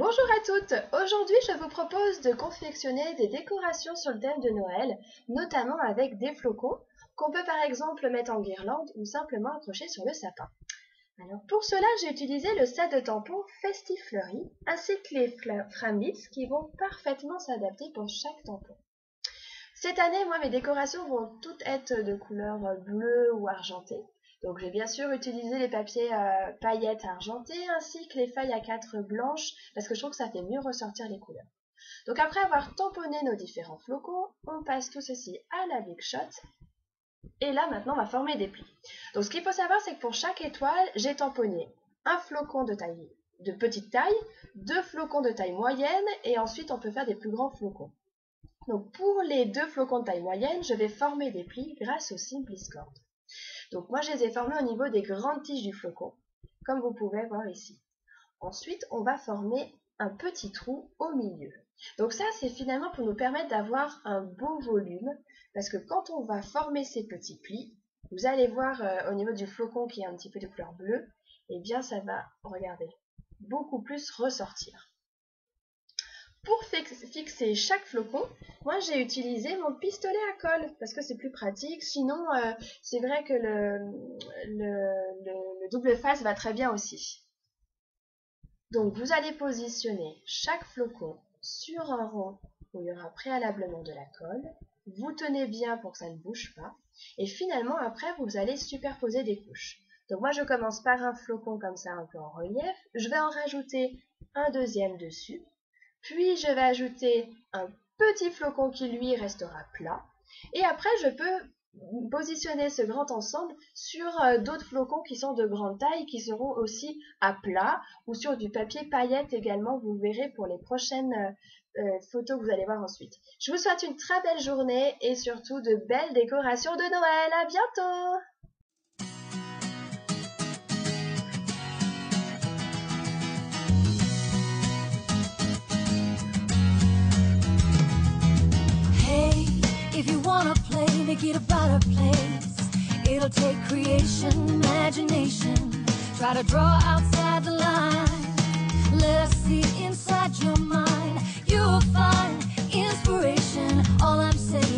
Bonjour à toutes! Aujourd'hui, je vous propose de confectionner des décorations sur le thème de Noël, notamment avec des flocons, qu'on peut par exemple mettre en guirlande ou simplement accrocher sur le sapin. Alors pour cela, j'ai utilisé le set de tampons Festif Fleuri, ainsi que les Framebits qui vont parfaitement s'adapter pour chaque tampon. Cette année, moi, mes décorations vont toutes être de couleur bleue ou argentée. Donc j'ai bien sûr utilisé les papiers paillettes argentées ainsi que les feuilles A4 blanches parce que je trouve que ça fait mieux ressortir les couleurs. Donc après avoir tamponné nos différents flocons, on passe tout ceci à la Big Shot. Et là maintenant on va former des plis. Donc ce qu'il faut savoir c'est que pour chaque étoile, j'ai tamponné un flocon de petite taille, 2 flocons de taille moyenne et ensuite on peut faire des plus grands flocons. Donc pour les 2 flocons de taille moyenne, je vais former des plis grâce au Simpliscord. Donc moi je les ai formés au niveau des grandes tiges du flocon, comme vous pouvez voir ici. Ensuite on va former un petit trou au milieu. Donc ça c'est finalement pour nous permettre d'avoir un beau volume, parce que quand on va former ces petits plis, vous allez voir au niveau du flocon qui est un petit peu de couleur bleue, et bien ça va, regardez, beaucoup plus ressortir. Pour fixer chaque flocon, moi j'ai utilisé mon pistolet à colle parce que c'est plus pratique. Sinon, c'est vrai que le double face va très bien aussi. Donc vous allez positionner chaque flocon sur un rond où il y aura préalablement de la colle. Vous tenez bien pour que ça ne bouge pas. Et finalement, après, vous allez superposer des couches. Donc moi je commence par un flocon comme ça un peu en relief. Je vais en rajouter un deuxième dessus. Puis je vais ajouter un petit flocon qui lui restera plat. Et après je peux positionner ce grand ensemble sur d'autres flocons qui sont de grande taille, qui seront aussi à plat, ou sur du papier paillette également, vous verrez pour les prochaines photos que vous allez voir ensuite. Je vous souhaite une très belle journée et surtout de belles décorations de Noël. À bientôt! If you wanna play, make it a better place. It'll take creation, imagination. Try to draw outside the line. Let us see inside your mind. You'll find inspiration. All I'm saying